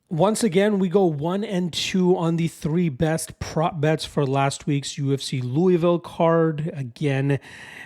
Once again, we go 1-2 on the three best prop bets for last week's UFC Louisville card. Again,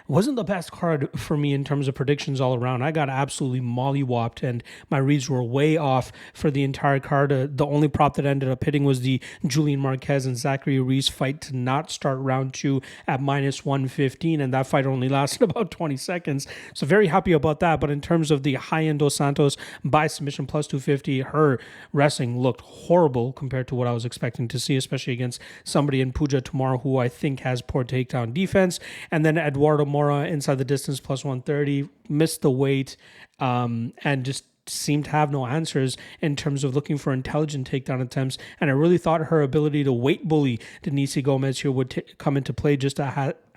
wasn't the best card for me in terms of predictions all around. I got absolutely mollywopped, and my reads were way off for the entire card. The only prop that ended up hitting was the Julian Marquez and Zachary Reese fight to not start round two at -115, and that fight only lasted about 20 seconds. So very happy about that. But in terms of the high-end Dos Santos by submission +250, her wrestling looked horrible compared to what I was expecting to see, especially against somebody in Puja tomorrow who I think has poor takedown defense. And then Eduardo Mora inside the distance +130, missed the weight, and just seemed to have no answers in terms of looking for intelligent takedown attempts. And I really thought her ability to weight bully Denise Gomez here would come into play just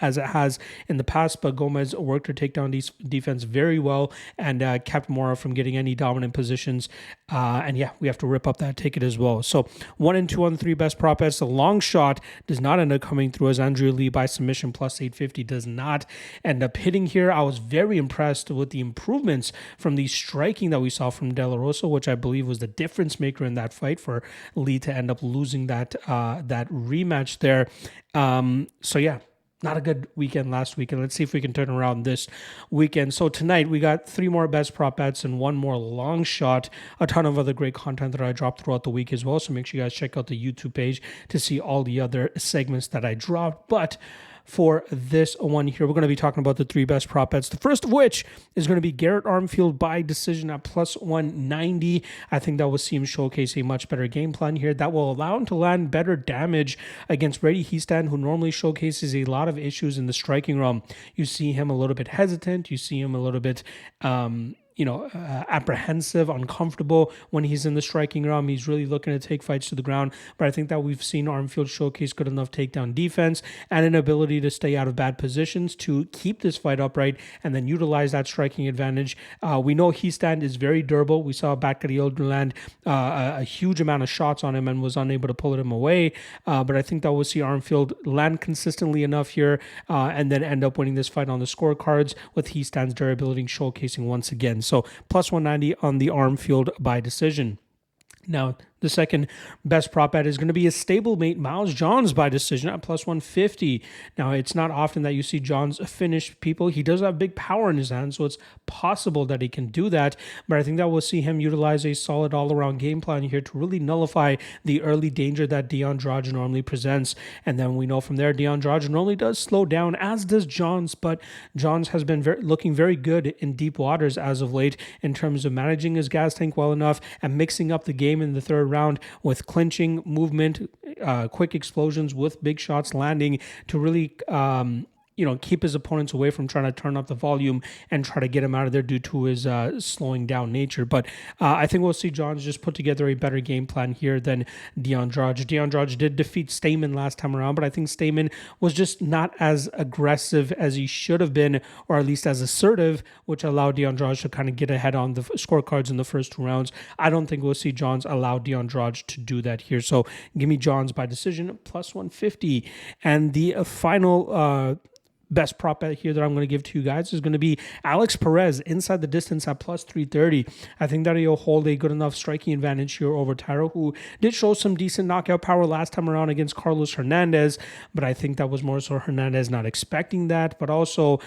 as it has in the past, but Gomez worked her takedown defense very well and kept Mora from getting any dominant positions. And yeah, we have to rip up that ticket as well. So 1-2 on the three best prop bets. The long shot does not end up coming through as Andrea Lee by submission +850 does not end up hitting here. I was very impressed with the improvements from the striking that we saw from De La Rosa, which I believe was the difference maker in that fight for Lee to end up losing that rematch there. So yeah, not a good weekend last weekend. Let's see if we can turn around this weekend. So tonight we got three more best prop bets and one more long shot. A ton of other great content that I dropped throughout the week as well. So make sure you guys check out the YouTube page to see all the other segments that I dropped. But for this one here, we're going to be talking about the three best prop bets. The first of which is going to be Garrett Armfield by decision at +190. I think that will see him showcase a much better game plan here that will allow him to land better damage against Brady Hiestand, who normally showcases a lot of issues in the striking realm. You see him a little bit hesitant. You see him a little bit apprehensive, uncomfortable when he's in the striking realm. He's really looking to take fights to the ground. But I think that we've seen Armfield showcase good enough takedown defense and an ability to stay out of bad positions to keep this fight upright and then utilize that striking advantage. We know Hiestand is very durable. We saw Bakary land a huge amount of shots on him and was unable to pull him away. But I think that we'll see Armfield land consistently enough here and then end up winning this fight on the scorecards with Hiestand's durability showcasing once again. So +190 on the Armfield by decision. Now, the second best prop bet is going to be a stablemate, Miles Johns by decision at +150. Now, it's not often that you see Johns finish people. He does have big power in his hands, so it's possible that he can do that. But I think that we'll see him utilize a solid all-around game plan here to really nullify the early danger that Deandrade normally presents. And then we know from there, Deandrade normally does slow down, as does Johns. But Johns has been looking very good in deep waters as of late in terms of managing his gas tank well enough and mixing up the game in the third round with clinching, movement, quick explosions with big shots landing to really keep his opponents away from trying to turn up the volume and try to get him out of there due to his slowing down nature. But I think we'll see Johns just put together a better game plan here than Deandrade. Deandrade did defeat Stamen last time around, but I think Stamen was just not as aggressive as he should have been, or at least as assertive, which allowed Deandrade to kind of get ahead on the scorecards in the first two rounds. I don't think we'll see Johns allow Deandrade to do that here. So give me Johns by decision +150. And the final best prop bet here that I'm going to give to you guys is going to be Alex Perez inside the distance at +330. I think that he'll hold a good enough striking advantage here over Tyro, who did show some decent knockout power last time around against Carlos Hernandez, but I think that was more so Hernandez not expecting that, but also,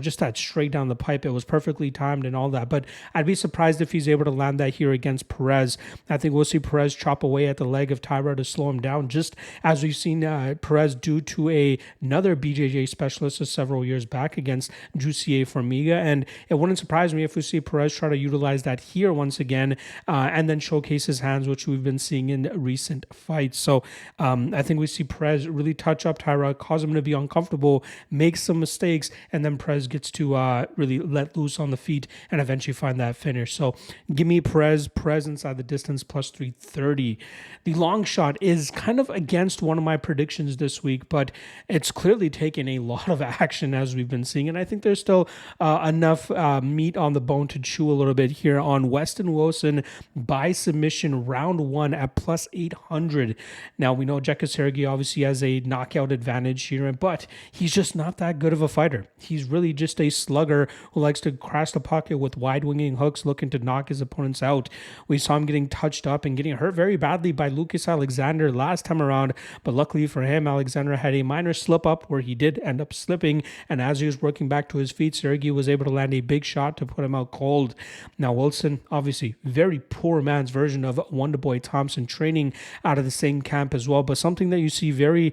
just that straight down the pipe. It was perfectly timed and all that, but I'd be surprised if he's able to land that here against Perez. I think we'll see Perez chop away at the leg of Tyro to slow him down, just as we've seen Perez do to another BJJ specialist several years back against Jussier Formiga, and it wouldn't surprise me if we see Perez try to utilize that here once again and then showcase his hands, which we've been seeing in recent fights. So I think we see Perez really touch up Tyra, cause him to be uncomfortable, make some mistakes, and then Perez gets to really let loose on the feet and eventually find that finish. So give me Perez inside the distance +330. The long shot is kind of against one of my predictions this week, but it's clearly taken a lot lot of action as we've been seeing. And I think there's still enough meat on the bone to chew a little bit here on Weston Wilson by submission round 1 at plus 800. Now, we know Jekka Sergey obviously has a knockout advantage here, but he's just not that good of a fighter. He's really just a slugger who likes to crash the pocket with wide winging hooks, looking to knock his opponents out. We saw him getting touched up and getting hurt very badly by Lucas Alexander last time around, but luckily for him, Alexander had a minor slip up where he did end up slipping, and as he was working back to his feet, Sergey was able to land a big shot to put him out cold. Now, Wilson, obviously, very poor man's version of Wonderboy Thompson, training out of the same camp as well, but something that you see very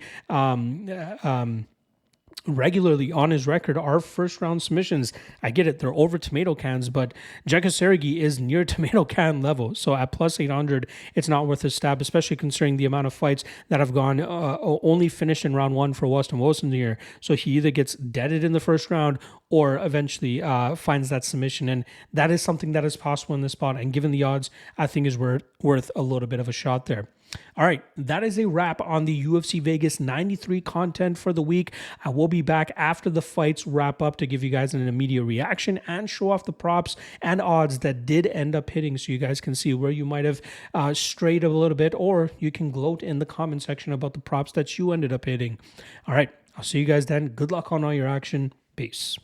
regularly on his record are first round submissions. I get it, they're over tomato cans, but Jekka Sergey is near tomato can level. So at plus 800, it's not worth a stab, especially considering the amount of fights that have gone only finished in round 1 for Weston Wilson here. So he either gets deaded in the first round or eventually finds that submission. And that is something that is possible in this spot. And given the odds, I think is worth a little bit of a shot there. All right, that is a wrap on the UFC Vegas 93 content for the week. I will be back after the fights wrap up to give you guys an immediate reaction and show off the props and odds that did end up hitting, so you guys can see where you might have strayed a little bit, or you can gloat in the comment section about the props that you ended up hitting. All right, I'll see you guys then. Good luck on all your action. Peace.